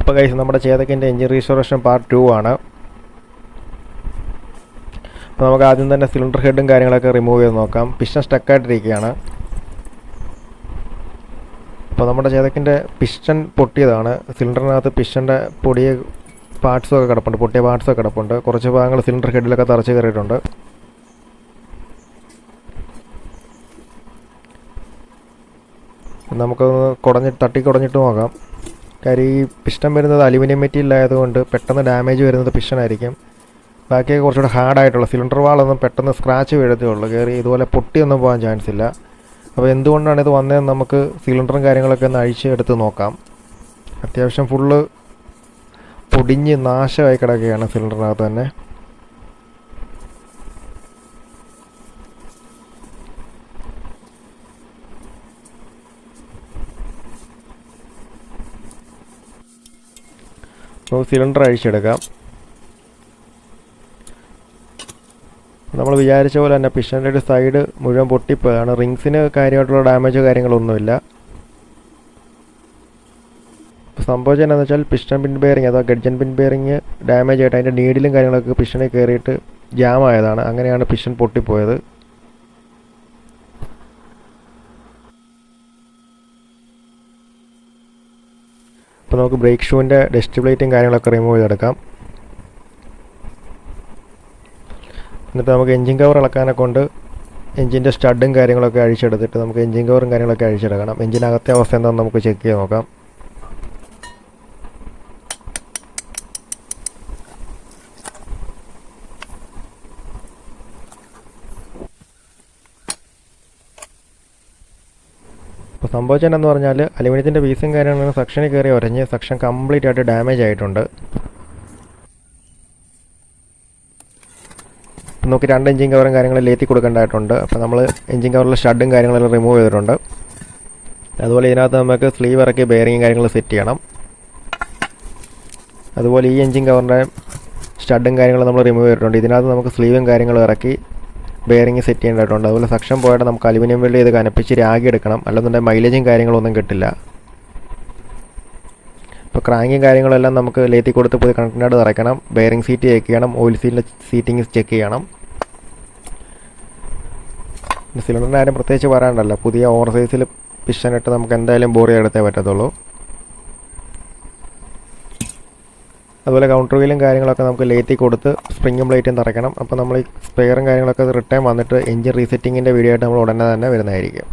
അപ്പോൾ ഗൈസ് നമ്മുടെ ചേതക്കിൻ്റെ engine restoration part 2 ആണ്. അപ്പോൾ നമുക്ക് ആദ്യം തന്നെ സിലിണ്ടർ ഹെഡും കാര്യങ്ങളൊക്കെ റിമൂവ് ചെയ്ത് നോക്കാം. പിസ്റ്റൺ സ്റ്റക്കായിട്ടിരിക്കുകയാണ്. അപ്പോൾ നമ്മുടെ ചേതക്കിൻ്റെ പിസ്റ്റൺ പൊട്ടിയതാണ്. സിലിണ്ടറിനകത്ത് പിസ്റ്റൻ്റെ പൊടിയ പാർട്സൊക്കെ കിടപ്പുണ്ട്, പൊട്ടിയ പാർട്സൊക്കെ കിടപ്പുണ്ട്. കുറച്ച് ഭാഗങ്ങൾ സിലിണ്ടർ ഹെഡിലൊക്കെ തറച്ച് കയറിയിട്ടുണ്ട്. നമുക്കൊന്ന് തട്ടിക്കുടഞ്ഞിട്ട് നോക്കാം. കാര്യം ഈ പിസ്റ്റൺ വരുന്നത് അലുമിനിയം മെറ്റീരിയൽ ആയതുകൊണ്ട് പെട്ടെന്ന് ഡാമേജ് വരുന്നത് പിസ്റ്റൺ ആയിരിക്കും. ബാക്കിയൊക്കെ കുറച്ചുകൂടെ ഹാർഡായിട്ടുള്ള സിലിണ്ടർ വാളൊന്നും പെട്ടെന്ന് സ്ക്രാച്ച് വീഴത്തേ ഉള്ളൂ. കയറി ഇതുപോലെ പൊട്ടിയൊന്നും പോകാൻ ചാൻസ് ഇല്ല. അപ്പോൾ എന്തുകൊണ്ടാണ് ഇത് വന്നതെന്ന് നമുക്ക് സിലിണ്ടറും കാര്യങ്ങളൊക്കെ ഒന്ന് അഴിച്ച് എടുത്ത് നോക്കാം. അത്യാവശ്യം ഫുള്ള് പൊടിഞ്ഞ് നാശമായി കിടക്കുകയാണ് സിലിണ്ടറിനകത്ത് തന്നെ. നമുക്ക് സിലിണ്ടർ അഴിച്ചെടുക്കാം. നമ്മൾ വിചാരിച്ച പോലെ തന്നെ പിസ്റ്റൻ്റെ ഒരു സൈഡ് മുഴുവൻ പൊട്ടിപ്പോയതാണ്. റിങ്സിന് കാര്യമായിട്ടുള്ള ഡാമേജോ കാര്യങ്ങളൊന്നുമില്ല. സംഭവിച്ചത് എന്താണെന്ന് വെച്ചാൽ പിസ്റ്റൺ പിൻ ബെയറിങ് അഥവാ ഗഡ്ജൻ പിൻ ബെയറിങ് ഡാമേജ് ആയിട്ട് അതിൻ്റെ നീഡിലും കാര്യങ്ങളൊക്കെ പിസ്റ്റണിൽ കയറിയിട്ട് ജാം ആയതാണ്. അങ്ങനെയാണ് പിസ്റ്റൺ പൊട്ടിപ്പോയത്. അപ്പോൾ നമുക്ക് ബ്രേക്ക് ഷൂവിൻ്റെ ഡസ്റ്റ് പ്ലേറ്റും കാര്യങ്ങളൊക്കെ റിമൂവ് ചെയ്തെടുക്കാം. എന്നിട്ട് നമുക്ക് എൻജിൻ കവർ ഇളക്കാനെ കൊണ്ട് എൻജിൻ്റെ സ്റ്റഡും കാര്യങ്ങളൊക്കെ അഴിച്ചെടുത്തിട്ട് നമുക്ക് എൻജിൻ കവറും കാര്യങ്ങളൊക്കെ അഴിച്ചെടുക്കണം. എൻജിനകത്തെ അവസ്ഥ എന്താണെന്ന് നമുക്ക് ചെക്ക് ചെയ്ത് നോക്കാം. അപ്പോൾ സംഭവിച്ചതെന്ന് പറഞ്ഞാൽ അലുമിനിയത്തിൻ്റെ പീസും കാര്യങ്ങളും സെക്ഷനിൽ കയറി ഉരഞ്ഞ് സെക്ഷൻ കംപ്ലീറ്റ് ആയിട്ട് ഡാമേജ് ആയിട്ടുണ്ട്. നമുക്ക് 2 എൻജിൻ കവറും കാര്യങ്ങളും ലേത്തി കൊടുക്കേണ്ടതായിട്ടുണ്ട്. അപ്പോൾ നമ്മൾ എൻജിൻ കവറിലെ ഷഡും കാര്യങ്ങളെല്ലാം റിമൂവ് ചെയ്തിട്ടുണ്ട്. അതുപോലെ ഇതിനകത്ത് നമുക്ക് സ്ലീവ് ഇറക്കി ബെയറിങ്ങും കാര്യങ്ങൾ സെറ്റ് ചെയ്യണം. അതുപോലെ ഈ എൻജിൻ കവറിൻ്റെ ഷഡും കാര്യങ്ങളും നമ്മൾ റിമൂവ് ചെയ്തിട്ടുണ്ട്. ഇതിനകത്ത് നമുക്ക് സ്ലീവും കാര്യങ്ങളും ഇറക്കി ബെയറിങ് സെറ്റ് ചെയ്യേണ്ടതായിട്ടുണ്ട്. അതുപോലെ സെക്ഷൻ പോയിട്ട് നമുക്ക് അലുമിനിയം വെൽഡ് ചെയ്ത് കനപ്പിച്ച് രാഗി എടുക്കണം. അല്ലെന്നുണ്ടെങ്കിൽ മൈലേജും കാര്യങ്ങളൊന്നും കിട്ടില്ല. ഇപ്പോൾ ക്രാങ്കും കാര്യങ്ങളെല്ലാം നമുക്ക് ലേത്തി കൊടുത്ത് പുതിയ കണക്റ്റിനാട് നിറയ്ക്കണം. ബെയറിംഗ് സീറ്റ് ചെക്ക് ചെയ്യണം. ഓയിൽ സീറ്റിൻ്റെ സീറ്റിംഗ് ചെക്ക് ചെയ്യണം. സിലിണ്ടറിൻ്റെ കാര്യം പ്രത്യേകിച്ച് പറയാണ്ടല്ലോ. പുതിയ ഓവർ സൈസിൽ പിസ്റ്റണിട്ട് നമുക്ക് എന്തായാലും ബോർ എടുത്തേ പറ്റത്തുള്ളൂ. അതുപോലെ കൗണ്ടർ വീലും കാര്യങ്ങളൊക്കെ നമുക്ക് ലേത്തി കൊടുത്ത് സ്പ്രിങ്ങും പ്ലേറ്റും നിറയ്ക്കണം. അപ്പോൾ നമ്മൾ ഈ സ്പെയറും കാര്യങ്ങളൊക്കെ റിട്ടേൺ വന്നിട്ട് എഞ്ചിൻ റീസെറ്റിങ്ങിൻ്റെ വീഡിയോ ആയിട്ട് നമ്മൾ ഉടനെ തന്നെ വരുന്നതായിരിക്കും.